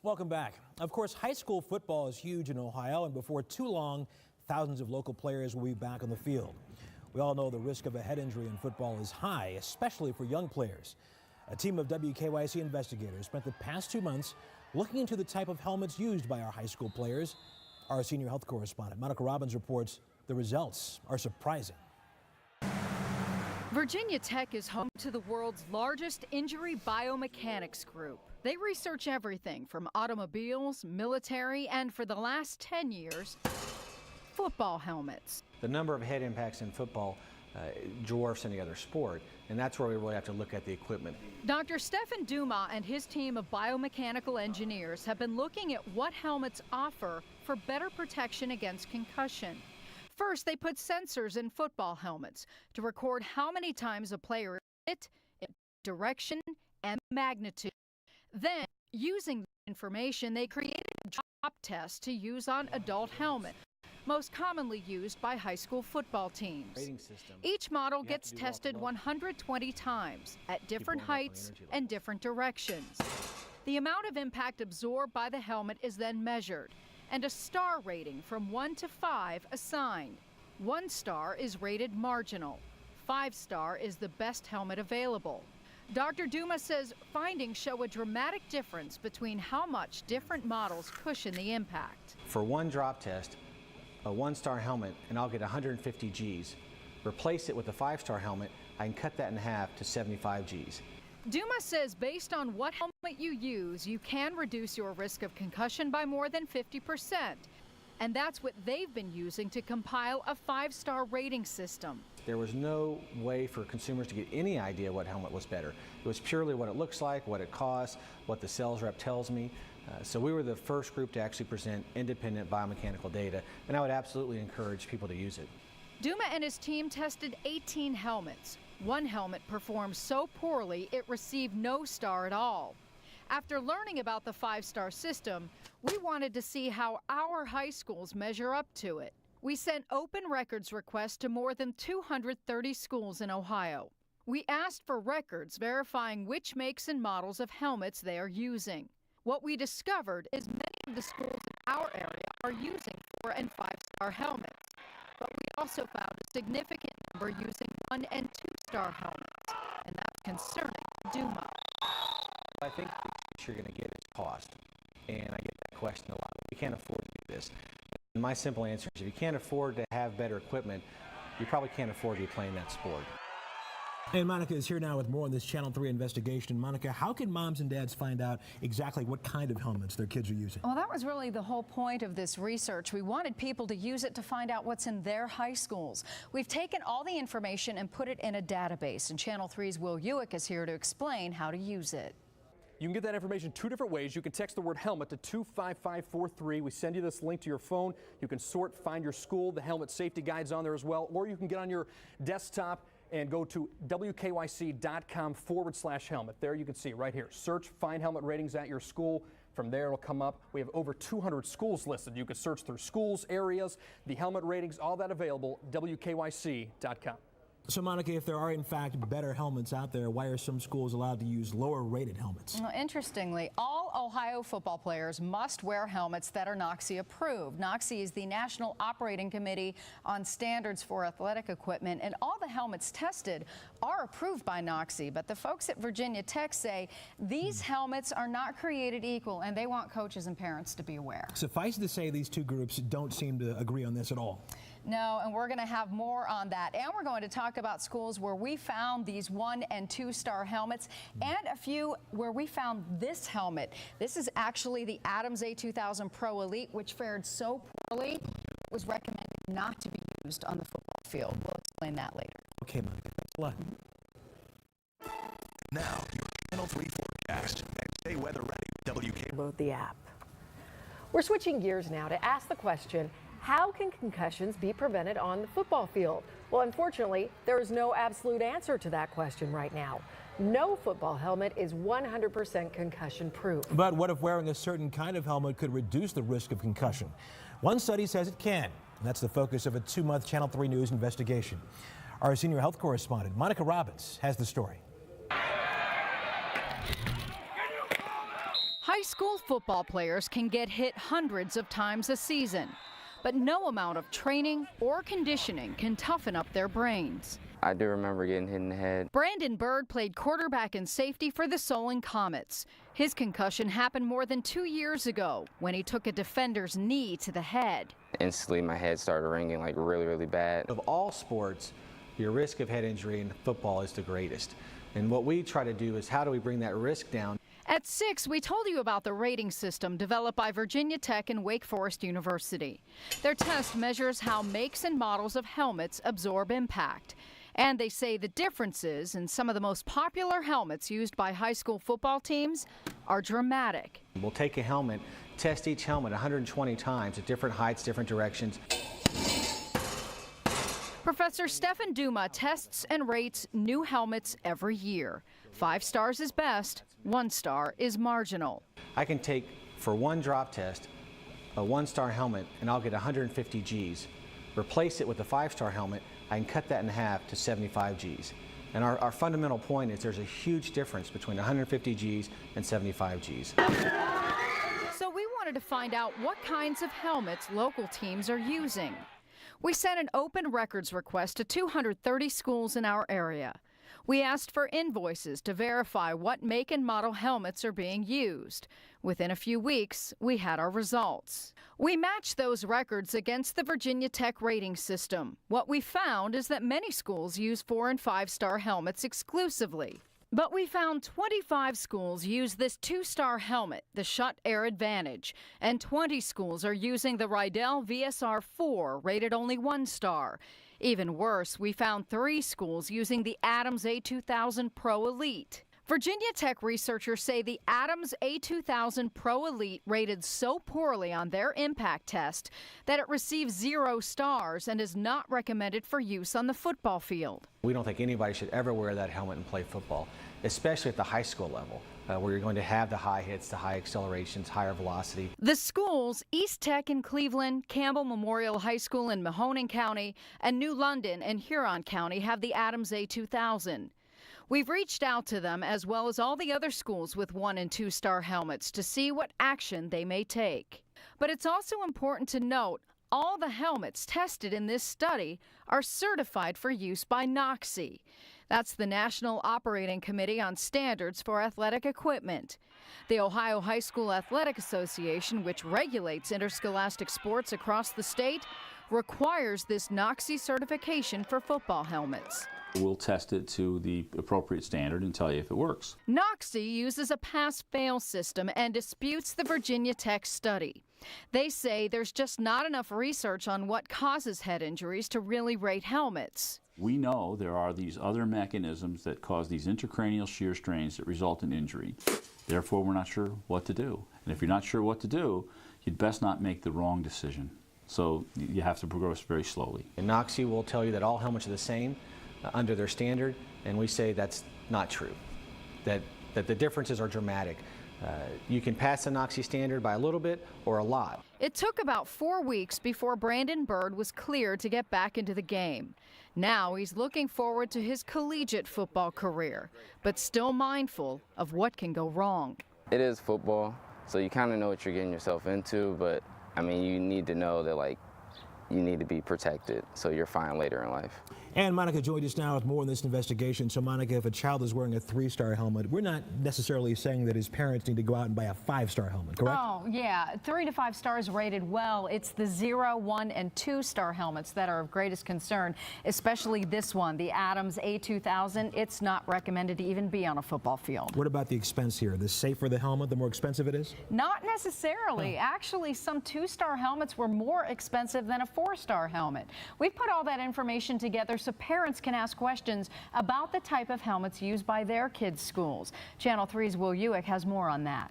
Welcome back. Of course, high school football is huge in Ohio, and before too long, thousands of local players will be back on the field. We all know the risk of a head injury in football is high, especially for young players. A team of WKYC investigators spent the past 2 months looking into the type of helmets used by our high school players. Our senior health correspondent, Monica Robbins, reports the results are surprising. Virginia Tech is home to the world's largest injury biomechanics group. They research everything from automobiles, military, and for the last 10 years, football helmets. The number of head impacts in football dwarfs any other sport, and that's where we really have to look at the equipment. Dr. Stefan Duma and his team of biomechanical engineers have been looking at what helmets offer for better protection against concussion. First, they put sensors in football helmets to record how many times a player hit, direction, and magnitude. Then, using the information, they created a drop test to use on adult helmets, most commonly used by high school football teams. Each model gets tested 120 times at different heights and different directions. The amount of impact absorbed by the helmet is then measured, and a star rating from 1 to 5 assigned. 1 star is rated marginal. 5-star is the best helmet available. Dr. Duma says findings show a dramatic difference between how much different models cushion the impact. For one drop test, a 1-star helmet, and I'll get 150 Gs. Replace it with a 5-star helmet, I can cut that in half to 75 Gs. Duma says based on what helmet you use, you can reduce your risk of concussion by more than 50%. And that's what they've been using to compile a 5-star rating system. There was no way for consumers to get any idea what helmet was better. It was purely what it looks like, what it costs, what the sales rep tells me. So we were the first group to actually present independent biomechanical data, and I would absolutely encourage people to use it. Duma and his team tested 18 helmets. One helmet performed so poorly it received no star at all. After learning about the 5-star system, we wanted to see how our high schools measure up to it. We sent open records requests to more than 230 schools in Ohio. We asked for records verifying which makes and models of helmets they are using. What we discovered is many of the schools in our area are using 4- and 5-star helmets. But we also found a significant number using 1- and 2-star helmets, and that's concerning to Duma. I think the issue you're going to get is cost, and I get that question a lot. We can't afford to do this. And my simple answer is if you can't afford to have better equipment, you probably can't afford to be playing that sport. And Monica is here now with more on this Channel 3 investigation. Monica, how can moms and dads find out exactly what kind of helmets their kids are using? Well, that was really the whole point of this research. We wanted people to use it to find out what's in their high schools. We've taken all the information and put it in a database, and Channel 3's Will Ewick is here to explain how to use it. You can get that information 2 different ways. You can text the word helmet to 25543. We send you this link to your phone. You can sort, find your school. The helmet safety guide's on there as well. Or you can get on your desktop and go to wkyc.com/helmet. There you can see right here. Search, find helmet ratings at your school. From there it'll come up. We have over 200 schools listed. You can search through schools, areas, the helmet ratings, all that available, wkyc.com. So, Monica, if there are, in fact, better helmets out there, why are some schools allowed to use lower-rated helmets? Well, interestingly, all Ohio football players must wear helmets that are NOCSI approved. NOCSI is the National Operating Committee on Standards for Athletic Equipment, and all the helmets tested are approved by NOCSI. But the folks at Virginia Tech say these helmets are not created equal, and they want coaches and parents to be aware. Suffice it to say these two groups don't seem to agree on this at all. No, and we're going to have more on that. And we're going to talk about schools where we found these 1- and 2-star helmets and a few where we found this helmet. This is actually the Adams A2000 Pro Elite, which fared so poorly, it was recommended not to be used on the football field. We'll explain that later. Okay, Monica, thanks a lot. Now, your Channel 3 forecast. Stay weather ready. WK. Load the app. We're switching gears now to ask the question, how can concussions be prevented on the football field? Well, unfortunately, there is no absolute answer to that question right now. No football helmet is 100% concussion proof. But what if wearing a certain kind of helmet could reduce the risk of concussion? One study says it can. That's the focus of a 2-month Channel 3 News investigation. Our senior health correspondent, Monica Robbins, has the story. High school football players can get hit hundreds of times a season, but no amount of training or conditioning can toughen up their brains. I do remember getting hit in the head. Brandon Bird played quarterback and safety for the Solon Comets. His concussion happened more than 2 years ago when he took a defender's knee to the head. Instantly, my head started ringing like really bad. Of all sports, your risk of head injury in football is the greatest. And what we try to do is how do we bring that risk down? At 6, we told you about the rating system developed by Virginia Tech and Wake Forest University. Their test measures how makes and models of helmets absorb impact. And they say the differences in some of the most popular helmets used by high school football teams are dramatic. We'll take a helmet, test each helmet 120 times at different heights, different directions. Professor Stefan Duma tests and rates new helmets every year. 5 stars is best, 1 star is marginal. I can take, for one drop test, a 1-star helmet, and I'll get 150 Gs. Replace it with a 5-star helmet, I can cut that in half to 75 Gs. And our fundamental point is there's a huge difference between 150 Gs and 75 Gs. So we wanted to find out what kinds of helmets local teams are using. We sent an open records request to 230 schools in our area. We asked for invoices to verify what make and model helmets are being used. Within a few weeks, we had our results. We matched those records against the Virginia Tech rating system. What we found is that many schools use 4- and 5-star helmets exclusively. But we found 25 schools use this 2-star helmet, the Schutt Air Advantage, and 20 schools are using the Rydell VSR 4, rated only 1 star. Even worse, we found 3 schools using the Adams A2000 Pro Elite. Virginia Tech researchers say the Adams A2000 Pro Elite rated so poorly on their impact test that it received 0 stars and is not recommended for use on the football field. We don't think anybody should ever wear that helmet and play football, especially at the high school level, where you're going to have the high hits, the high accelerations, higher velocity. The schools, East Tech in Cleveland, Campbell Memorial High School in Mahoning County, and New London and Huron County have the Adams A2000. We've reached out to them as well as all the other schools with 1- and 2-star helmets to see what action they may take. But it's also important to note all the helmets tested in this study are certified for use by NOCSE. That's the National Operating Committee on Standards for Athletic Equipment. The Ohio High School Athletic Association, which regulates interscholastic sports across the state, requires this NOCSE certification for football helmets. We'll test it to the appropriate standard and tell you if it works. NOCSE uses a pass-fail system and disputes the Virginia Tech study. They say there's just not enough research on what causes head injuries to really rate helmets. We know there are these other mechanisms that cause these intracranial shear strains that result in injury. Therefore, we're not sure what to do. And if you're not sure what to do, you'd best not make the wrong decision. So you have to progress very slowly. And NOCSE will tell you that all helmets are the same under their standard, and we say that's not true, that the differences are dramatic. You can pass the NOCSE standard by a little bit or a lot. It took about 4 weeks before Brandon Bird was cleared to get back into the game. Now he's looking forward to his collegiate football career, but still mindful of what can go wrong. It is football, so you kind of know what you're getting yourself into, but I mean, you need to know that, like, you need to be protected so you're fine later in life. And Monica joined us now with more on this investigation. So, Monica, if a child is wearing a 3-star helmet, we're not necessarily saying that his parents need to go out and buy a 5-star helmet, correct? Oh, yeah. 3 to 5 stars rated well. It's the 0, 1, and 2-star helmets that are of greatest concern, especially this one, the Adams A2000. It's not recommended to even be on a football field. What about the expense here? The safer the helmet, the more expensive it is? Not necessarily. Actually, some 2-star helmets were more expensive than a 4-star helmet. We've put all that information together so parents can ask questions about the type of helmets used by their kids' schools. Channel 3's Will Ewick has more on that.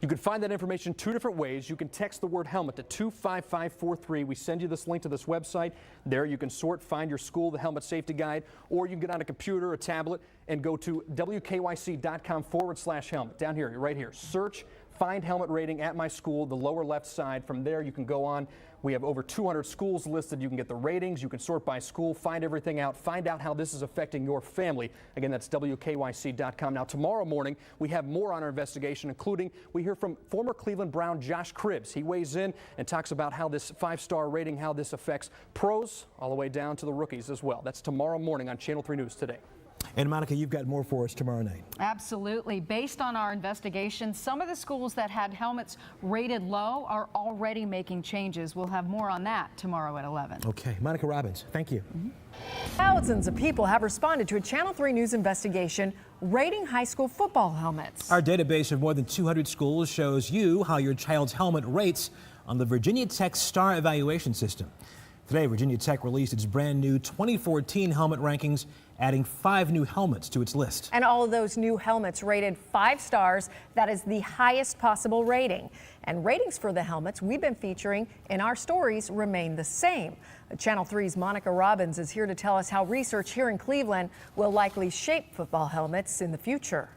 You can find that information 2 different ways. You can text the word helmet to 25543. We send you this link to this website. There you can sort, find your school, the helmet safety guide, or you can get on a computer, a tablet, and go to wkyc.com/helmet. Down here, right here, search, Find helmet rating at my school, the lower left side. From there, you can go on. We have over 200 schools listed. You can get the ratings. You can sort by school, find everything out, find out how this is affecting your family. Again, that's WKYC.com. Now, tomorrow morning, we have more on our investigation, including we hear from former Cleveland Brown Josh Cribbs. He weighs in and talks about how this 5-star rating, how this affects pros all the way down to the rookies as well. That's tomorrow morning on Channel 3 News Today. And Monica, you've got more for us tomorrow night. Absolutely. Based on our investigation, some of the schools that had helmets rated low are already making changes. We'll have more on that tomorrow at 11. Okay, Monica Robbins, thank you. Thousands of people have responded to a Channel 3 News investigation rating high school football helmets. Our database of more than 200 schools shows you how your child's helmet rates on the Virginia Tech Star Evaluation System. Today, Virginia Tech released its brand new 2014 helmet rankings, adding 5 new helmets to its list. And all of those new helmets rated 5 stars. That is the highest possible rating. And ratings for the helmets we've been featuring in our stories remain the same. Channel 3's Monica Robbins is here to tell us how research here in Cleveland will likely shape football helmets in the future.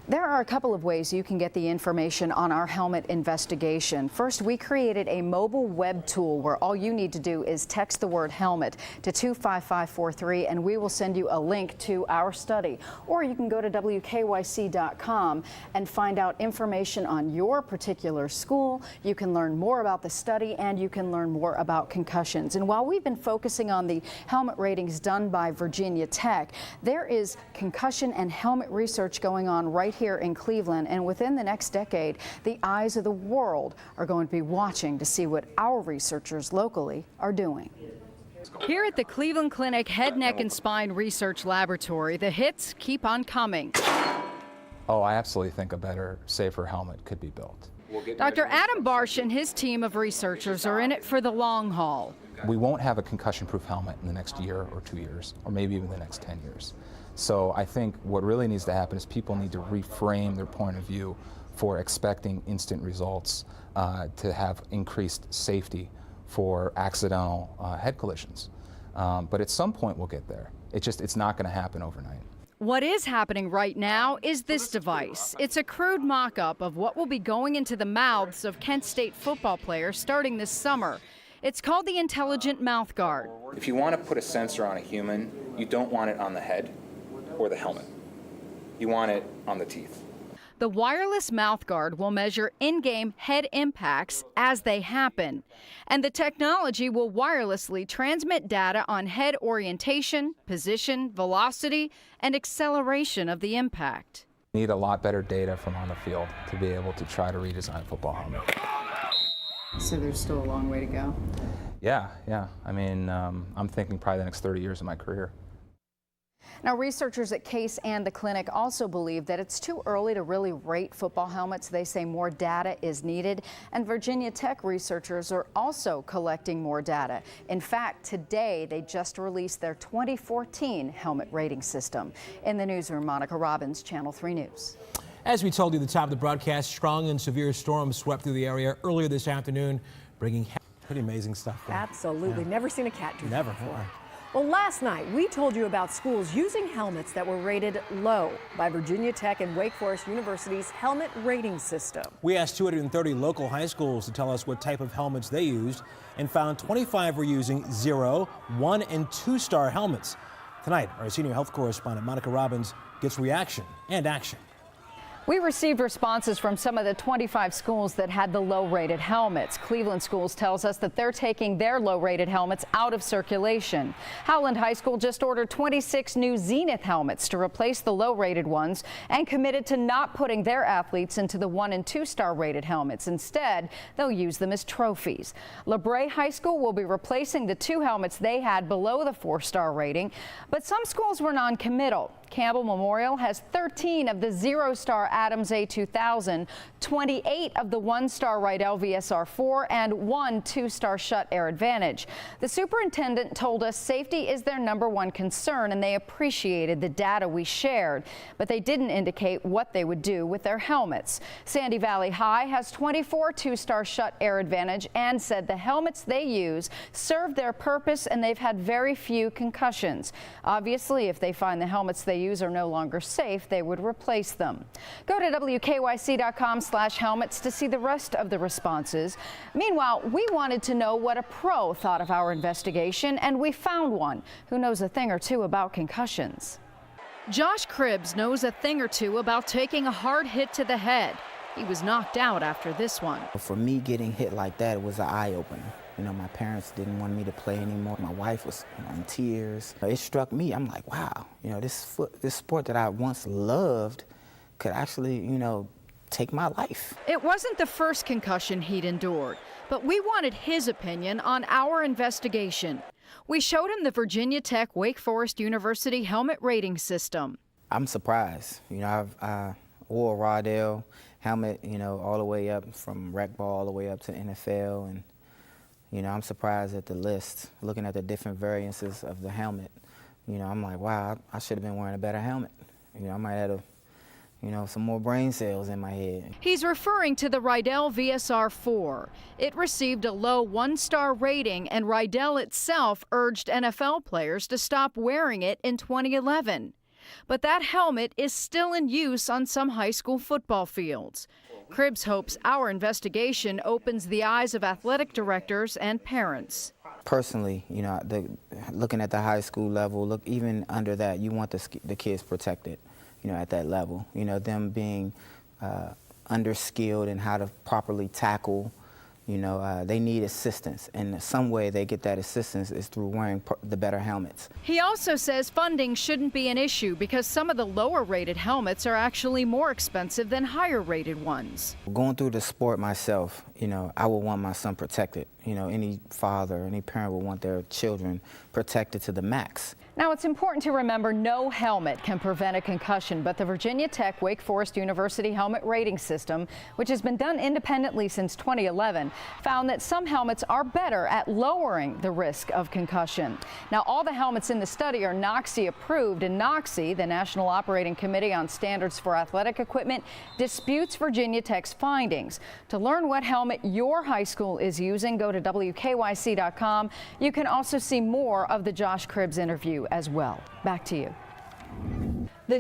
There are a couple of ways you can get the information on our helmet investigation. First, we created a mobile web tool where all you need to do is text the word helmet to 25543 and we will send you a link to our study. Or you can go to WKYC.com and find out information on your particular school. You can learn more about the study and you can learn more about concussions. And while we've been focusing on the helmet ratings done by Virginia Tech, there is concussion and helmet research going on right here in Cleveland, and within the next decade, the eyes of the world are going to be watching to see what our researchers locally are doing. Here at the Cleveland Clinic Head, Neck, and Spine Research Laboratory, the hits keep on coming. Oh, I absolutely think a better, safer helmet could be built. Dr. Adam Barsh and his team of researchers are in it for the long haul. We won't have a concussion-proof helmet in the next year or 2 years, or maybe even the next 10 years. So I think what really needs to happen is people need to reframe their point of view for expecting instant results to have increased safety for accidental head collisions. But at some point we'll get there. It's not going to happen overnight. What is happening right now is this device. It's a crude mock-up of what will be going into the mouths of Kent State football players starting this summer. It's called the Intelligent Mouth Guard. If you want to put a sensor on a human, you don't want it on the head or the helmet. You want it on the teeth. The wireless mouth guard will measure in-game head impacts as they happen, and the technology will wirelessly transmit data on head orientation, position, velocity, and acceleration of the impact. We need a lot better data from on the field to be able to try to redesign football helmets. So there's still a long way to go? Yeah. I mean, I'm thinking probably the next 30 years of my career. Now, researchers at Case and the clinic also believe that it's too early to really rate football helmets. They say more data is needed, and Virginia Tech researchers are also collecting more data. In fact, today they just released their 2014 helmet rating system. In the newsroom, Monica Robbins, Channel 3 News. As we told you at the top of the broadcast, strong and severe storms swept through the area earlier this afternoon, bringing pretty amazing stuff. Absolutely. Yeah. Never seen a cat do that Never. Before. Well, last night we told you about schools using helmets that were rated low by Virginia Tech and Wake Forest University's helmet rating system. We asked 230 local high schools to tell us what type of helmets they used and found 25 were using 0, 1, and 2-star helmets. Tonight, our senior health correspondent Monica Robbins gets reaction and action. We received responses from some of the 25 schools that had the low-rated helmets. Cleveland Schools tells us that they're taking their low-rated helmets out of circulation. Howland High School just ordered 26 new Zenith helmets to replace the low-rated ones and committed to not putting their athletes into the 1- and 2-star rated helmets. Instead, they'll use them as trophies. LeBray High School will be replacing the 2 helmets they had below the 4-star rating, but some schools were non-committal. Campbell Memorial has 13 of the 0-star Adams A2000, 28 of the 1-star Wright LVSR4, and 1 2-star Schutt Air Advantage. The superintendent told us safety is their #1 concern, and they appreciated the data we shared, but they didn't indicate what they would do with their helmets. Sandy Valley High has 24 2-star Schutt Air Advantage and said the helmets they use serve their purpose and they've had very few concussions. Obviously, if they find the helmets they they use are no longer safe, they would replace them. Go to WKYC.com/helmets to see the rest of the responses. Meanwhile, we wanted to know what a pro thought of our investigation, and we found one who knows a thing or two about concussions. Josh Cribbs knows a thing or two about taking a hard hit to the head. He was knocked out after this one. For me, getting hit like that was an eye-opener. You know, my parents didn't want me to play anymore. My wife was in tears. It struck me. I'm like, wow, you know, this sport that I once loved could actually, you know, take my life. It wasn't the first concussion he'd endured, but we wanted his opinion on our investigation. We showed him the Virginia Tech Wake Forest University helmet rating system. I'm surprised. You know, I wore a Rodell helmet, you know, all the way up from rec ball all the way up to NFL, and you know, I'm surprised at the list. Looking at the different variances of the helmet, you know, I'm like, wow, I should have been wearing a better helmet. You know, I might have, you know, some more brain cells in my head. He's referring to the Rydell VSR-4. It received a low 1-star rating, and Rydell itself urged NFL players to stop wearing it in 2011. But that helmet is still in use on some high school football fields. Cribbs hopes our investigation opens the eyes of athletic directors and parents. Personally, you know, looking at the high school level, look, even under that, you want the kids protected, you know, at that level. You know, them being underskilled in how to properly tackle. You know, they need assistance, and some way they get that assistance is through wearing the better helmets. He also says funding shouldn't be an issue because some of the lower-rated helmets are actually more expensive than higher-rated ones. Going through the sport myself, you know, I would want my son protected. You know, any father, any parent would want their children protected to the max. Now, it's important to remember no helmet can prevent a concussion, but the Virginia Tech Wake Forest University helmet rating system, which has been done independently since 2011, found that some helmets are better at lowering the risk of concussion. Now, all the helmets in the study are NOCSE approved, and NOCSE, the National Operating Committee on Standards for Athletic Equipment, disputes Virginia Tech's findings. To learn what helmet your high school is using, go to WKYC.com. You can also see more of the Josh Cribbs interview as well. Back to you.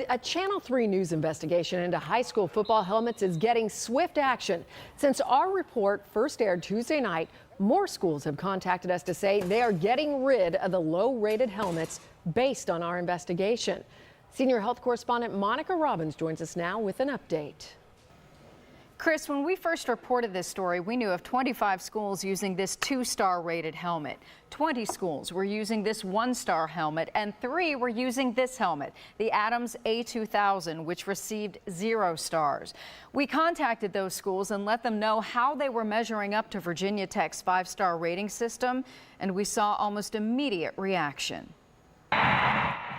A Channel 3 News investigation into high school football helmets is getting swift action. Since our report first aired Tuesday night, more schools have contacted us to say they are getting rid of the low-rated helmets based on our investigation. Senior health correspondent Monica Robbins joins us now with an update. Chris, when we first reported this story, we knew of 25 schools using this 2-star rated helmet. 20 schools were using this 1-star helmet, and 3 were using this helmet, the Adams A2000, which received 0 stars. We contacted those schools and let them know how they were measuring up to Virginia Tech's 5-star rating system, and we saw almost immediate reaction.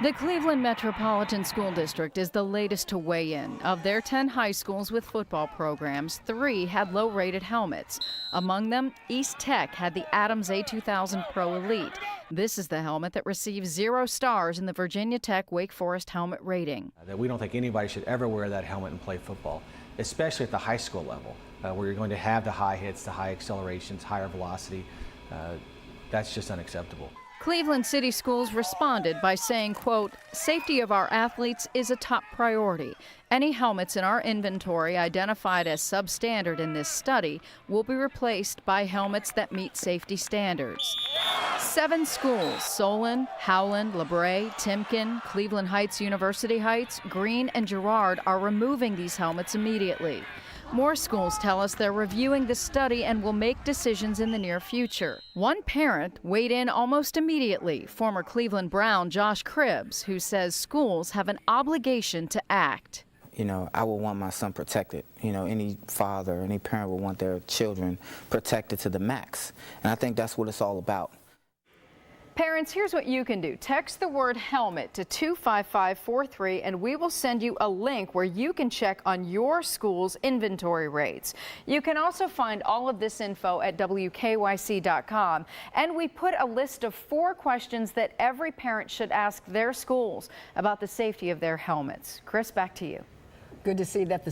The Cleveland Metropolitan School District is the latest to weigh in. Of their 10 high schools with football programs, 3 had low-rated helmets. Among them, East Tech had the Adams A2000 Pro Elite. This is the helmet that received 0 stars in the Virginia Tech Wake Forest helmet rating. That we don't think anybody should ever wear that helmet and play football, especially at the high school level, where you're going to have the high hits, the high accelerations, higher velocity. That's just unacceptable. Cleveland City Schools responded by saying, quote, "Safety of our athletes is a top priority. Any helmets in our inventory identified as substandard in this study will be replaced by helmets that meet safety standards." 7 schools, Solon, Howland, LeBray, Timken, Cleveland Heights, University Heights, Greene, and Girard are removing these helmets immediately. More schools tell us they're reviewing the study and will make decisions in the near future. One parent weighed in almost immediately, former Cleveland Brown Josh Cribbs, who says schools have an obligation to act. You know, I would want my son protected. You know, any father, any parent would want their children protected to the max. And I think that's what it's all about. Parents, here's what you can do. Text the word helmet to 25543 and we will send you a link where you can check on your school's inventory rates. You can also find all of this info at WKYC.com. And we put a list of 4 questions that every parent should ask their schools about the safety of their helmets. Chris, back to you. Good to see that the